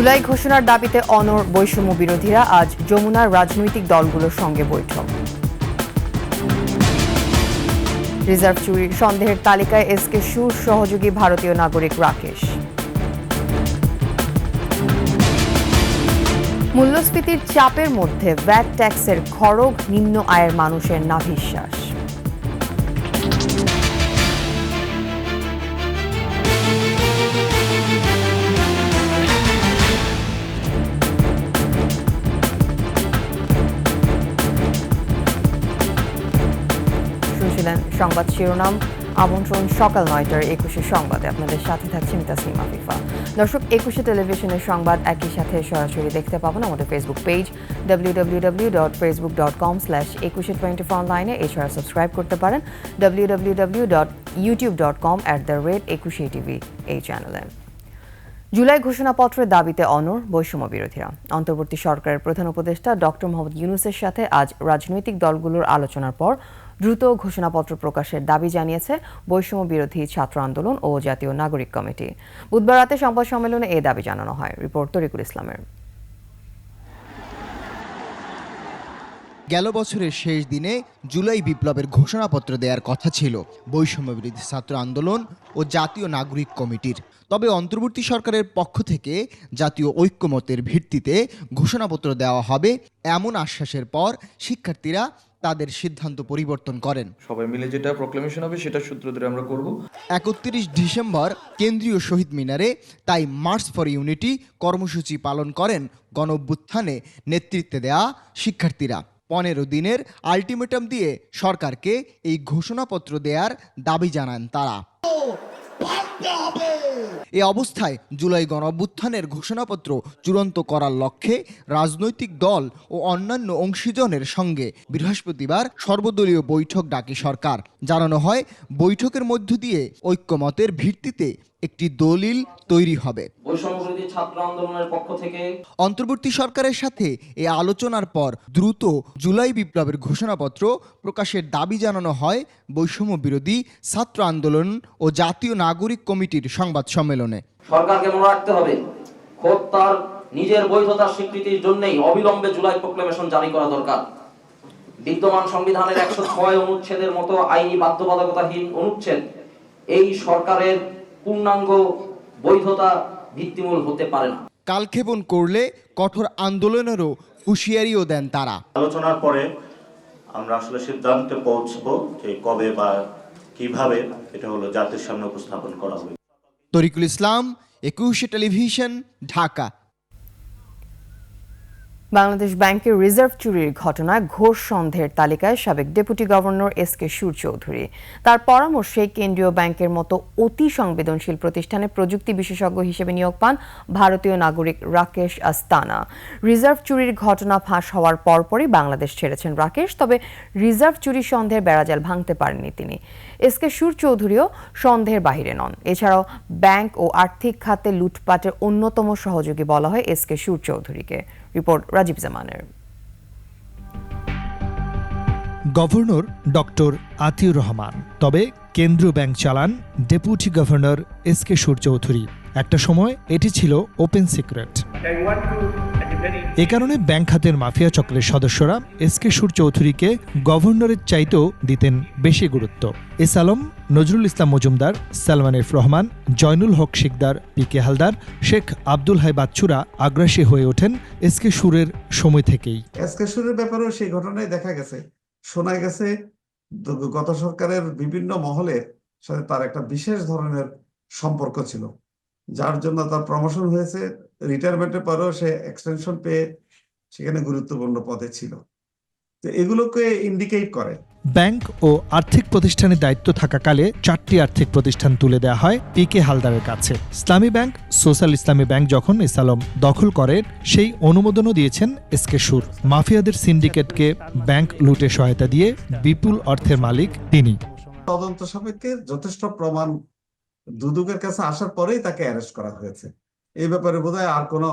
জুলাই ঘোষণার দাবিতে অনড় বৈষম্য বিরোধীরা আজ যমুনার রাজনৈতিক দলগুলোর সঙ্গে বৈঠক। রিজার্ভ চুরির সন্দেহের তালিকায় এসকে সুর সহযোগী ভারতীয় নাগরিক রাকেশ। মূল্যস্ফীতির চাপের মধ্যে ভ্যাট ট্যাক্সের খড়গ নিম্ন আয়ের মানুষের নাভিশ্বাস। সংবাদ শিরোনাম, আমন্ত্রণ সকাল 9টার 21 সংবাদে আপনাদের সাথে থাকছি আমি তাসনিমা আফিফা। দর্শক, 21 টেলিভিশনের সংবাদ একই সাথে সরাসরি দেখতে পাবেন আমাদের ফেসবুক পেজ www.facebook.com/2124 অনলাইনে। এছাড়া সাবস্ক্রাইব করতে পারেন www.youtube.com/21tv এই চ্যানেলে। জুলাই ঘোষণাপত্রের দাবিতে অনড় বৈষম্য বিরোধীরা। অন্তর্বর্তী সরকারের প্রধান উপদেষ্টা ডক্টর মোহাম্মদ ইউনূসের সাথে আজ রাজনৈতিক দলগুলোর আলোচনার পর দ্রুত ঘোষণাপত্র প্রকাশের দাবি জানিয়েছে বৈষম্য বিরোধী ছাত্র আন্দোলন ও জাতীয় নাগরিক কমিটি। বুধবার রাতে সংবাদ সম্মেলনে এই দাবি জানানো হয়। রিপোর্ট তরিকুল ইসলামের। গেল বছরের শেষ দিনে জুলাই বিপ্লবের ঘোষণাপত্র দেওয়ার কথা ছিল বৈষম্য বিরোধী ছাত্র আন্দোলন ও জাতীয় নাগরিক কমিটির। তবে অন্তর্বর্তী সরকারের পক্ষ থেকে জাতীয় ঐক্যমতের ভিত্তিতে ঘোষণাপত্র দেওয়া হবে এমন আশ্বাসের পর শিক্ষার্থীরা তাদের সিদ্ধান্ত পরিবর্তন করেন। সবাই মিলে যেটা প্রক্লেমেশন হবে সেটা সূত্র ধরে আমরা করব। 31 ডিসেম্বর কেন্দ্রীয় শহীদ মিনারে তাই মার্চ ফর ইউনিটি কর্মসূচি পালন করেন গণঅভ্যুত্থানে নেতৃত্বে দেয়া শিক্ষার্থীরা। 15 দিনের আলটিমেটাম দিয়ে সরকারকে এই ঘোষণাপত্র দেওয়ার দাবি জানান তারা। এ অবস্থায় জুলাই গণঅভ্যুত্থানের ঘোষণাপত্র চূড়ান্ত করার লক্ষ্যে রাজনৈতিক দল ও অন্যান্য অংশীজনের সঙ্গে বৃহস্পতিবার সর্বদলীয় বৈঠক ডাকে সরকার। জানানো হয় বৈঠকের মধ্য দিয়ে ঐক্যমতের ভিত্তিতে একটি দলিল তৈরি হবে। বৈষম্যবিরোধী ছাত্র আন্দোলনের পক্ষ থেকে অন্তর্বর্তী সরকারের সাথে এই আলোচনার পর দ্রুত জুলাই বিপ্লবের ঘোষণাপত্র প্রকাশের দাবি জানানো হয় বৈষম্য বিরোধী ছাত্র আন্দোলন ও জাতীয় নাগরিক কমিটির সংবাদ সম্মেলনে। সরকারকে মনে রাখতে হবে, খোদ তার নিজের বৈধতার স্বীকৃতির জন্যই অবিলম্বে জুলাই প্রক্লেমেশন জারি করা দরকার। বিদ্যমান সংবিধানের 106 অনুচ্ছেদের মতো আইনি বাধ্যবাধকতাহীন অনুচ্ছেদ এই সরকারের পূর্ণাঙ্গ বৈধতা ভিত্তিমূল হতে পারে না। কালক্ষেপণ করলে কঠোর আন্দোলনেরও হুঁশিয়ারিও দেন তারা। আলোচনার পরে আমরা আসলে সিদ্ধান্তে পৌঁছবো যে কবে বা কিভাবে এটা হলো জাতির সামনে উপস্থাপন করা হবে। তরিকুল ইসলাম, 21 টেলিভিশন, ঢাকা। বাংলাদেশ ব্যাংকের রিজার্ভ চুরির ঘটনায় ঘোর সন্দেহের তালিকায় সাবেক ডেপুটি গভর্নর এসকে সুর চৌধুরী। তার পরামর্শে কেন্দ্রীয় ব্যাংকের মতো অতি সংবেদনশীল প্রতিষ্ঠানে প্রযুক্তি বিশেষজ্ঞ হিসেবে নিয়োগ পান ভারতীয় নাগরিক রাকেশ আস্তানা। রিজার্ভ চুরির ঘটনা ফাঁস হওয়ার পরপরই বাংলাদেশ ছেড়েছেন রাকেশ। তবে রিজার্ভ চুরি সন্দেহের বেড়াজাল ভাঙতে পারেননি তিনি। এসকে সুর চৌধুরীও সন্দেহের বাহিরে নন। এছাড়াও ব্যাংক ও আর্থিক খাতে লুটপাটের অন্যতম সহযোগী বলা হয় এসকে সুর চৌধুরীকে। রিপোর্ট রাজীব জামানের। গভর্নর ডক্টর আতিউর রহমান, তবে কেন্দ্রীয় ব্যাংক চালান ডেপুটি গভর্নর এসকে সুর চৌধুরী। একটা সময় এটি ছিল ওপেন সিক্রেট। এ কারণে ব্যাংক খাতের মাফিয়া চক্রের সদস্যরা এসকে সুর চৌধুরীকে গভর্নরের চাইতেও দিতেন বেশি গুরুত্ব। এস আলম, নজরুল ইসলাম মজুমদার, সালমান এফ রহমান, জয়নুল হক শিকদার, পিকে হালদার, শেখ আব্দুল হাই বাচ্চুরা আগ্রাসী হয়ে ওঠেন এসকে সুরের সময় থেকেই। এসকে সুরের ব্যাপারেও সেই ঘটনায় দেখা গেছে, শোনা গেছে গত সরকারের বিভিন্ন মহলের সাথে তার একটা বিশেষ ধরনের সম্পর্ক ছিল, যার জন্য তার প্রমোশন হয়েছে। রিটায়ারমেন্টের পরেও সে এক্সটেনশন পেয়ে সেখানে গুরুত্বপূর্ণ পদে ছিল। তো এগুলোকে ইন্ডিকেট করে। ব্যাংক ও আর্থিক প্রতিষ্ঠানের দায়িত্ব থাকাকালে 4টি আর্থিক প্রতিষ্ঠান তুলে দেওয়া হয় পিকে হালদারের কাছে। ইসলামী ব্যাংক, সোশ্যাল ইসলামী ব্যাংক যখন এস আলম দখল করেন, সেই অনুমোদনও দিয়েছেন এসকে সুর। মাফিয়াদের সিন্ডিকেটকে ব্যাংক লুটে সহায়তা দিয়ে বিপুল অর্থের মালিক তিনি। তদন্ত সাপেক্ষে যথেষ্ট প্রমাণ দুদকের কাছে আসার পরেই তাকে অ্যারেস্ট করা হয়েছে। এই ব্যাপারে বোধহয় আর কোনো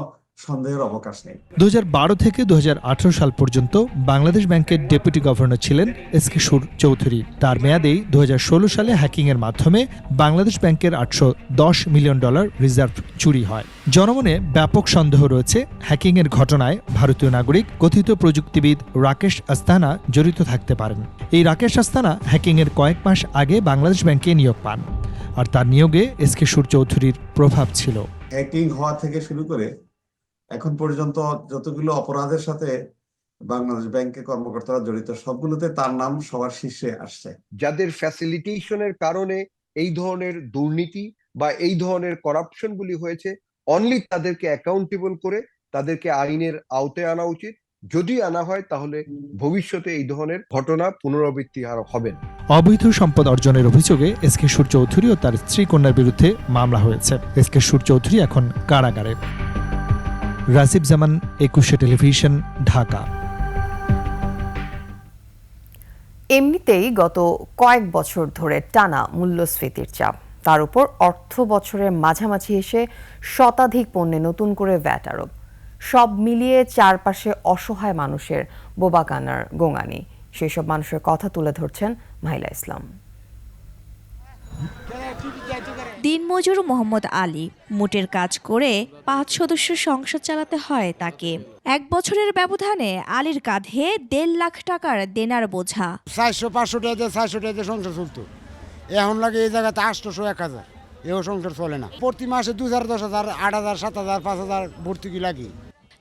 সন্দেহের অবকাশ নেই। 2012 থেকে 2018 সাল পর্যন্ত বাংলাদেশ ব্যাংকের ডেপুটি গভর্নর ছিলেন এসকে সুর চৌধুরী। তার মেয়াদেই 2016 সালে হ্যাকিংয়ের মাধ্যমে বাংলাদেশ ব্যাংকের $810 মিলিয়ন রিজার্ভ চুরি হয়। জনমনে ব্যাপক সন্দেহ রয়েছে হ্যাকিংয়ের ঘটনায় ভারতীয় নাগরিক কথিত প্রযুক্তিবিদ রাকেশ আস্তানা জড়িত থাকতে পারেন। এই রাকেশ আস্তানা হ্যাকিংয়ের কয়েক মাস আগে বাংলাদেশ ব্যাংকে নিয়োগ পান, আর তার নিয়োগে এসকে সুর চৌধুরীর প্রভাব ছিল। হ্যাকিং হওয়া থেকে শুরু করে এখন পর্যন্ত যতগুলো অপরাধের সাথে বাংলাদেশ ব্যাংকের কর্মকর্তারা জড়িত, সবগুলোতে তার নাম সবার শীর্ষে আসছে। যাদের ফ্যাসিলিটেশনের কারণে এই ধরনের দুর্নীতি বা এই ধরনের করাপশনগুলি হয়েছে, অনলি তাদেরকে অ্যাকাউন্টেবল করে তাদেরকে আইনের আওতায় আনা উচিত। যদি আনা হয় তাহলে ভবিষ্যতে এই ধরনের ঘটনা পুনরাবৃত্তি আর হবে না। অবৈধ সম্পদ অর্জনের অভিযোগে এসকে সুর চৌধুরী ও তার স্ত্রী কন্যার বিরুদ্ধে মামলা হয়েছে। এসকে সুর চৌধুরী এখন কারাগারে। রাজীব জামান, একুশে টেলিভিশন, ঢাকা। এমনিতেই গত কয়েক বছর ধরে টানা মূল্যস্ফীতির চাপ, তার উপর অর্থ বছরের মাঝামাঝি এসে শতাধিক পণ্যে নতুন করে ভ্যাট আরোপ, সব মিলিয়ে চারপাশে অসহায় মানুষের বোবাকানার গোঙানি। সেসব মানুষের কথা তুলে ধরছেন মাহিলা ইসলাম। দিনমজুর মোহাম্মদ আলী মোটের কাজ করে 5 সদস্য সংসার চালাতে হয় তাকে। এক বছরের ব্যবধানে আলীর কাঁধে 1.5 লাখ টাকার দেনার বোঝা। 400-500 টাকা দিয়ে 400 টাকা দিয়ে সংসার চলতো, এখন লাগে এই জায়গাতে 800-1000, এও সংসার চলে না। প্রতি মাসে 2000, 10,000, 8,000, 7,000, 5,000 ভর্তুকি লাগে।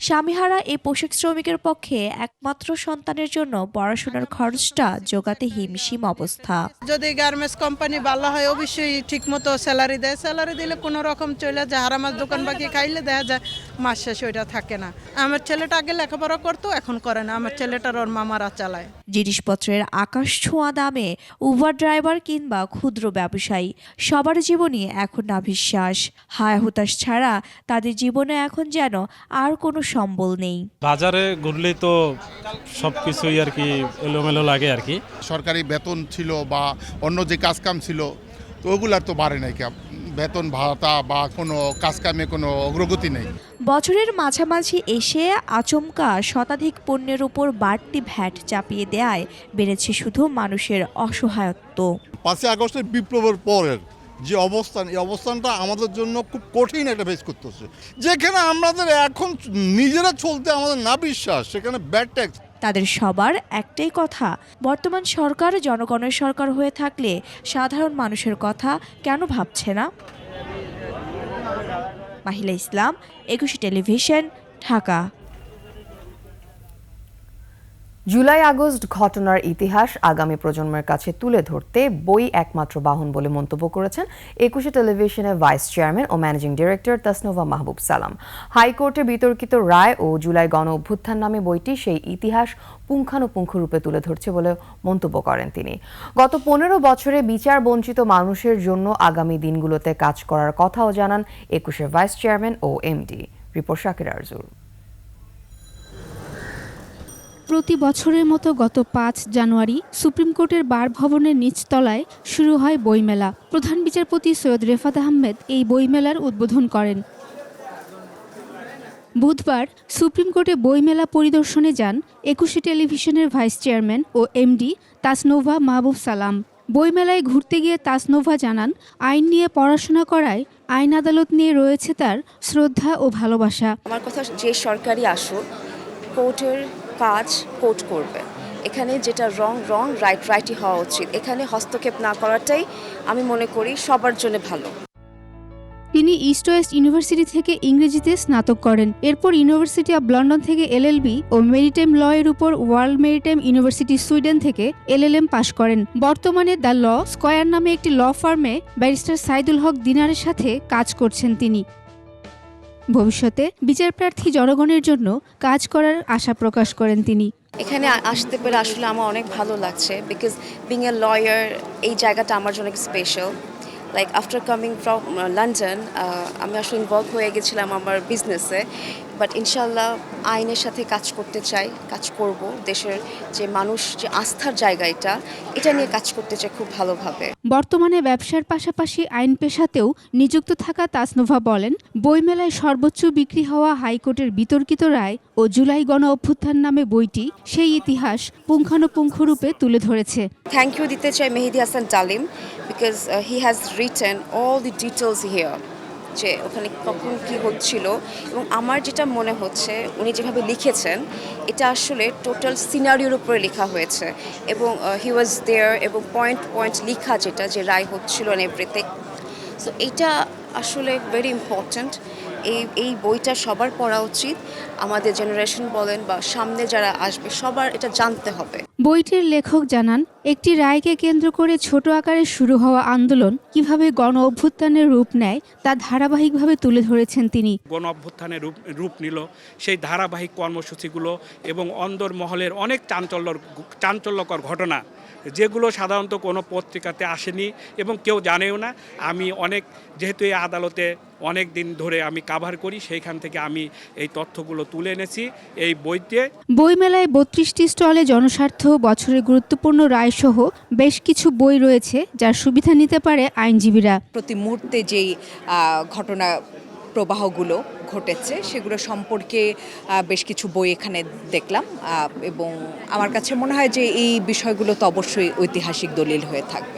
স্বামীহারা এই পোশাক শ্রমিকের পক্ষে একমাত্র সন্তানের জন্য পড়াশোনার খরচটা জোগাতে হিমশিম অবস্থা। যদি গার্মেন্টস কোম্পানি ভালো হয় অবশ্যই ঠিক মতো স্যালারি দেয়, স্যালারি দিলে কোনো রকম চলে যায়। হারামাস দোকান বাকি খাইলে দেখা যায় মাস শেষে ওইটা থাকে না। আমার ছেলেটা আগে লেখাপড়া করতো, এখন করে না। আমার ছেলেটার ওর মামারা চালায়। জিনিসপত্রের আকাশ ছোঁয়া দামে উবার ড্রাইভার কিংবা ক্ষুদ্র ব্যবসায়ী সবার জীবনই এখন নাভিশ্বাস। হায় হুতাশ ছাড়া তাদের জীবনে এখন যেন আর কোনো সম্বল নেই। বাজারে ঘুরলেই তো সবকিছুই আর কি এলোমেলো লাগে আর কি। সরকারি বেতন ছিল বা অন্য যে কাজকাম ছিল তো ওগুলার তো বাড়ে নাই, বেতন ভাতা বা কোনো কাজকামে কোনো অগ্রগতি নেই। বছরের মাঝামাঝি এসে আচমকা শতাধিক পণ্যের উপর বাড়তি ভ্যাট চাপিয়ে দেয়ায় বেড়েছে শুধু মানুষের অসহায়ত্ব। 5ই আগস্টের বিপ্লবের পরের যে অবস্থান, এই অবস্থানটা আমাদের জন্য খুব কঠিন একটা ফেস করতে হচ্ছে। যেখানে আমাদের এখন নিজেরা চলতে আমাদের না বিশ্বাস, সেখানে ব্যাড ট্যাক্স। তাদের সবার একটাই কথা, বর্তমান সরকার জনগণের সরকার হয়ে থাকলে সাধারণ মানুষের কথা কেন ভাবছে না? মাহিলা ইসলাম, একুশে টেলিভিশন, ঢাকা। জুলাই আগস্ট ঘটনার ইতিহাস আগামী প্রজন্মের কাছে তুলে ধরতে বই একমাত্র বাহন বলে মন্তব্য করেছেন একুশে টেলিভিশনের ভাইস চেয়ারম্যান ও ম্যানেজিং ডিরেক্টর তাসনোভা মাহবুব সালাম। হাইকোর্টে বিতর্কিত রায় ও জুলাই গণ অভ্যুত্থান নামে বইটি সেই ইতিহাস পুঙ্খানুপুঙ্খ রূপে তুলে ধরছে বলে মন্তব্য করেন তিনি। গত 15 বছরে বিচার বঞ্চিত মানুষের জন্য আগামী দিনগুলোতে কাজ করার কথাও জানান একুশের ভাইস চেয়ারম্যান ও এমডি। রিপোর্ট শাকির আরজুর। প্রতি বছরের মতো গত 5 জানুয়ারি সুপ্রিম কোর্টের বার ভবনের নিচতলায় শুরু হয় বইমেলা। প্রধান বিচারপতি সৈয়দ রেফাত আহমেদ এই বইমেলার উদ্বোধন করেন। বুধবার সুপ্রিম কোর্টে বইমেলা পরিদর্শনে যান একুশে টেলিভিশনের ভাইস চেয়ারম্যান ও এমডি তাসনোভা মাহবুব সালাম। বইমেলায় ঘুরতে গিয়ে তাসনোভা জানান, আইন নিয়ে পড়াশোনা করায় আইন আদালত নিয়ে রয়েছে তার শ্রদ্ধা ও ভালোবাসা। আমার কথা, যে সরকারি আসুক, কোর্টের কাজ কোর্ট করবে। এখানে যেটা রং, রাইটই হওয়া উচিত। এখানে হস্তক্ষেপ না করাটাই আমি মনে করি সবার জন্য ভালো। তিনি ইস্ট ওয়েস্ট ইউনিভার্সিটি থেকে ইংরেজিতে স্নাতক করেন। এরপর ইউনিভার্সিটি অব লন্ডন থেকে এলএলবি ও মেরিটাইম ল এর উপর ওয়ার্ল্ড মেরিটাইম ইউনিভার্সিটি সুইডেন থেকে এলএলএম পাশ করেন। বর্তমানে দ্য ল স্কয়ার নামে একটি ল ফার্মে ব্যারিস্টার সাইদুল হক দিনারের সাথে কাজ করছেন তিনি। ভবিষ্যতে বিচারপ্রার্থী জনগণের জন্য কাজ করার আশা প্রকাশ করেন তিনি। এখানে আসতে পেরে আসলে আমার অনেক ভালো লাগছে, বিকজ বিং এ লয়ার এই জায়গাটা আমার জন্য special. Like after coming from London আমি আসলে ইনভলভ হয়ে গেছিলাম আমার বিজনেসে, বাট ইনশাল্লাহ আইনের সাথে কাজ করতে চাই, কাজ করব। দেশের যে মানুষ যে আস্থার জায়গা এটা নিয়ে কাজ করতে চাই খুব ভালোভাবে। বর্তমানে ব্যবসার পাশাপাশি আইন পেশাতেও নিযুক্ত থাকা তাসনোভা বলেন, বইমেলায় সর্বোচ্চ বিক্রি হওয়া হাইকোর্টের বিতর্কিত রায় ও জুলাই গণ অভ্যুত্থান নামে বইটি সেই ইতিহাস পুঙ্খানুপুঙ্খরূপে তুলে ধরেছে। থ্যাংক ইউ দিতে চাই মেহেদি হাসান তালিম, because he has written all the details here, যে ওখানে কখন কী হচ্ছিল। এবং আমার যেটা মনে হচ্ছে উনি যেভাবে লিখেছেন এটা আসলে টোটাল সিনারিওর উপরে লেখা হয়েছে, এবং হি ওয়াজ দেয়ার, এবং পয়েন্ট পয়েন্ট লেখা যেটা যে রায় হচ্ছিল অ্যান্ড এভরিথিং। সো এইটা আসলে ভেরি ইম্পর্ট্যান্ট। এই বইটা সবার পড়া উচিত, আমাদের জেনারেশন বলেন বা সামনে যারা আসবে সবার এটা জানতে হবে। বইটির লেখক জানান, একটি রায়কে কেন্দ্র করে ছোট আকারে শুরু হওয়া আন্দোলন কিভাবে গণ অভ্যুত্থানের রূপ নেয় তা ধারাবাহিকভাবে তুলে ধরেছেন তিনি। গণ অভ্যুত্থানের রূপ নিল সেই ধারাবাহিক কর্মসূচিগুলো এবং অন্দরমহলের অনেক চাঞ্চল্যকর ঘটনা, যেগুলো সাধারণত কোনো পত্রিকাতে আসেনি এবং কেউ জানেও না। আমি যেহেতু এই আদালতে অনেক দিন ধরে আমি কাভার করি, সেইখান থেকে আমি এই তথ্যগুলো তুলে এনেছি এই বইতে। বইমেলায় 32টি স্টলে জনস্বার্থ, বছরের গুরুত্বপূর্ণ রায়সহ বেশ কিছু বই রয়েছে যার সুবিধা নিতে পারে আইনজীবীরা। প্রতি মুহূর্তে যেই ঘটনা প্রবাহগুলো ঘটেছে সেগুলো সম্পর্কে বেশ কিছু বই এখানে দেখলাম, এবং আমার কাছে মনে হয় যে এই বিষয়গুলো তো অবশ্যই ঐতিহাসিক দলিল হয়ে থাকবে।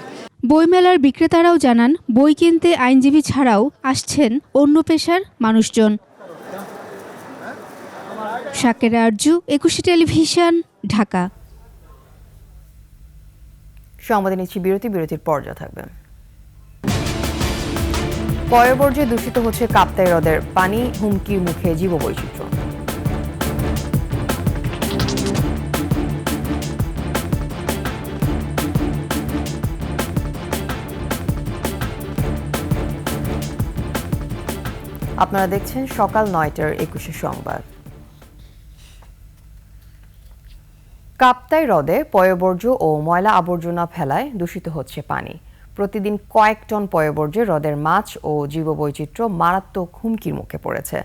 বইমেলার বিক্রেতারাও জানান, বই কিনতে আইনজীবী ছাড়াও আসছেন অন্য পেশার মানুষজন। শাকেরা আরজু, একুশে টেলিভিশন, ঢাকা। সংবাদে নিচ্ছি বিরতির পর্যায়ে থাকবে। পয়ঃবর্জ্যে দূষিত হচ্ছে কাপ্তাই হ্রদের পানি, হুমকির মুখে জীববৈচিত্র্য। আপনারা দেখছেন সকাল 9টার 21 সংবাদ। কাপ্তাই হ্রদে পয়ঃবর্জ্য ও ময়লা আবর্জনা ফেলায় দূষিত হচ্ছে পানি। প্রতিদিন কয়েক টন পয়ঃবর্জ্যে হ্রদের মাছ ও জীববৈচিত্র্য মারাত্মক হুমকির মুখে পড়েছে।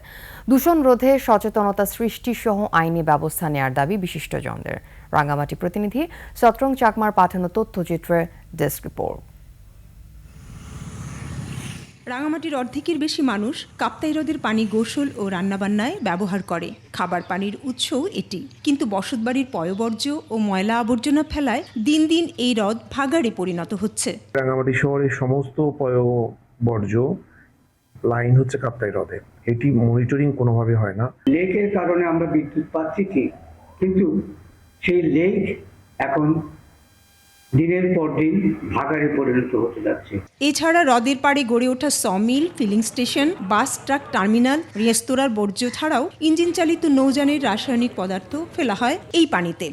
দূষণ রোধে সচেতনতা সৃষ্টি সহ আইনি ব্যবস্থা নেয়ার দাবি বিশিষ্টজনদের। রাঙ্গামাটি প্রতিনিধি সত্রং চাকমার পাঠানো তথ্যচিত্রের ডেস্ক রিপোর্ট। রাঙামাটির অর্ধেকের বেশি মানুষ কাপ্তাই হ্রদের পানি গোসল ও রান্নাবান্নায় ব্যবহার করে। খাবার পানির উৎসও এটি, কিন্তু বসতবাড়ির পয়ঃবর্জ্য ও ময়লা আবর্জনা ফেলায় দিন দিন এই হ্রদ ভাগাড়ে পরিণত হচ্ছে। রাঙামাটি শহরের সমস্ত পয়ঃবর্জ্য লাইন হচ্ছে কাপ্তাই হ্রদে, এটি মনিটরিং কোনোভাবে হয় না। লেকের কারণে আমরা বিদ্যুৎ পাচ্ছি ঠিক, কিন্তু সেই লেক এখন দিনের পর দিন ভাগাড়ে পরিণত হতে যাচ্ছে। এছাড়া হ্রদের পাড়ে গড়ে ওঠা sawmill, filling station, bus truck terminal, রেস্তোরাঁর বর্জ্য ছাড়াও ইঞ্জিন চালিত নৌযানের রাসায়নিক পদার্থ ফেলা হয় এই পানিতে।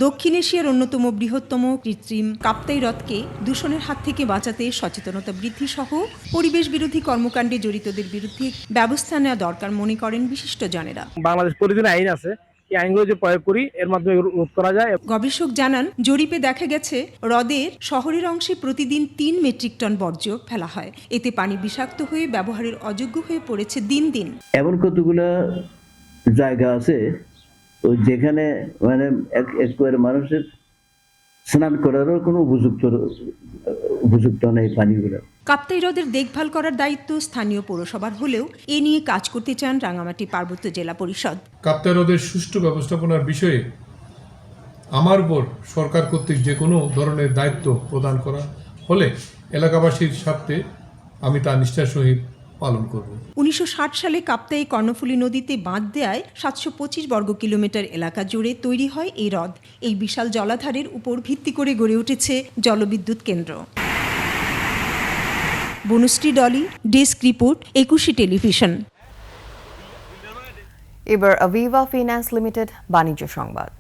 দক্ষিণ এশিয়ার অন্যতম বৃহত্তম কৃত্রিম কাপ্তাই হ্রদকে দূষণের হাত থেকে বাঁচাতে সচেতনতা বৃদ্ধি সহ পরিবেশ বিরোধী কর্মকাণ্ডে জড়িতদের বিরুদ্ধে ব্যবস্থা নেওয়া দরকার মনে করেন বিশিষ্টজনেরা। বাংলাদেশ প্রতিদিন আইন আছে, এই আইনগুলো যে প্রয়োগ করি এর মাধ্যমে রোধ করা যায়। গবেষক জানান, জরিপে দেখা গেছে হ্রদের শহরের অংশে প্রতিদিন 3 মেট্রিক টন বর্জ্য ফেলা হয়। এতে পানি বিষাক্ত হয়ে ব্যবহারের অযোগ্য হয়ে পড়েছে দিন দিন। এমন কতগুলো জায়গা আছে যেখানে মানে একবারে মানুষের স্নান করারও কোনো উপযুক্ত নেই পানিগুলো। কাপ্তাই হ্রদের দেখভাল করার দায়িত্ব স্থানীয় পৌরসভার হলেও এ নিয়ে কাজ করতে চান রাঙামাটি পার্বত্য জেলা পরিষদ। কাপ্তাই হ্রদের সুষ্ঠু ব্যবস্থাপনার বিষয়ে আমার উপর সরকার কর্তৃক যে কোনো ধরনের দায়িত্ব প্রদান করা হলে এলাকাবাসীর স্বার্থে আমি তা নিষ্ঠার সহিত পালন করব। 1960 সালে কাপ্তাই কর্ণফুলী নদীতে বাঁধ দেয়ায় 725 বর্গ কিলোমিটার এলাকা জুড়ে তৈরি হয় এই হ্রদ। এই বিশাল জলাধারের উপর ভিত্তি করে গড়ে উঠেছে জলবিদ্যুৎ কেন্দ্র। Banushree Dolly, desk report, 21 television. এবার আভিভা ফিন্যান্স লিমিটেড বাণিজ্য সংবাদ।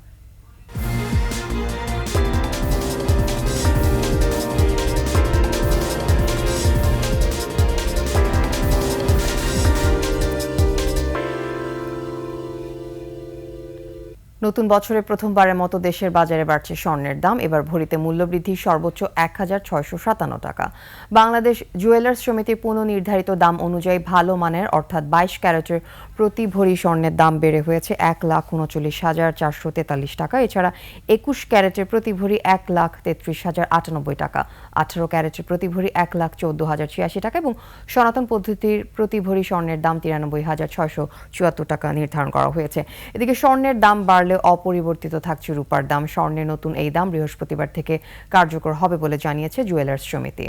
নতুন বছরে প্রথমবারের মতো দেশের বাজারে বাড়ছে স্বর্ণের দাম। এবার ভরিতে মূল্যবৃদ্ধি সর্বোচ্চ ১,৬৫৭ টাকা। বাংলাদেশ জুয়েলার্স সমিতির পুনর্নির্ধারিত দাম অনুযায়ী ভালো মানের অর্থাৎ ২২ ক্যারেটের প্রতি ভরি স্বর্ণের দাম বেড়ে হয়েছে ১,৩৯,৪৪৩ টাকা। এছাড়া ২১ ক্যারেটের প্রতি ভরি ১,৩৩,০৯৮ টাকা, ১৮ ক্যারেটের প্রতি ভরি ১,১৪,০৮৬ টাকা এবং সনাতন পদ্ধতির প্রতি ভরি স্বর্ণের দাম ৯৩,৬৭৪ টাকা নির্ধারণ করা হয়েছে। এদিকে স্বর্ণের দাম বাড়লে অপরিবর্তিত থাকছে রূপার দাম। স্বর্ণের নতুন এই দাম বৃহস্পতিবার থেকে কার্যকর হবে বলে জানিয়েছে জুয়েলার্স সমিতি।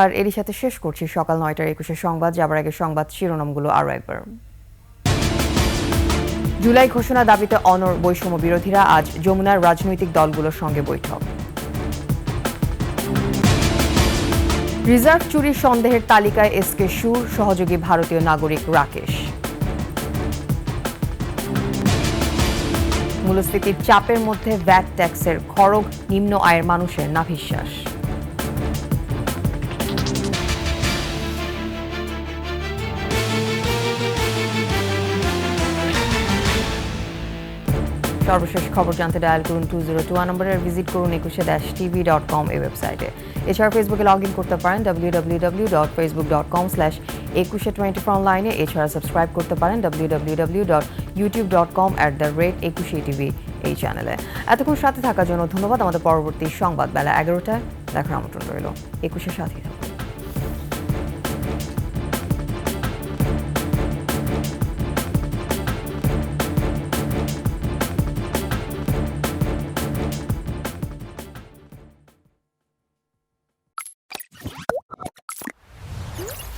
আর এরই সাথে শেষ করছি সকাল ৯:২১ সংবাদ। যাবার আগে সংবাদ শিরোনামগুলো আরও একবার। জুলাই ঘোষণা দাবিতে অনড় বৈষম্য বিরোধীরা, আজ যমুনার রাজনৈতিক দলগুলোর সঙ্গে বৈঠক। রিজার্ভ চুরির সন্দেহের তালিকায় এসকে সুর, সহযোগী ভারতীয় নাগরিক রাকেশ। মূল্যস্ফীতির চাপের মধ্যে ভ্যাট ট্যাক্সের খড়গ নিম্ন আয়ের মানুষের নাভিশ্বাস। সর্বশেষ খবর জানতে ডায়াল করুন 2021 নম্বরে, ভিজিট করুন ekushe-tv.com এই ওয়েবসাইটে। এছাড়া ফেসবুকে লগ ইন করতে পারেন www.facebook.com/ekushe24 অনলাইনে। এছাড়া সাবস্ক্রাইব করতে পারেন www.youtube.com/ekushetv এই চ্যানেলে। এতক্ষণ সাথে থাকার জন্য ধন্যবাদ। আমাদের পরবর্তী সংবাদ বেলা 11টায় দেখার আমন্ত্রণ রইল। একুশের সাথে।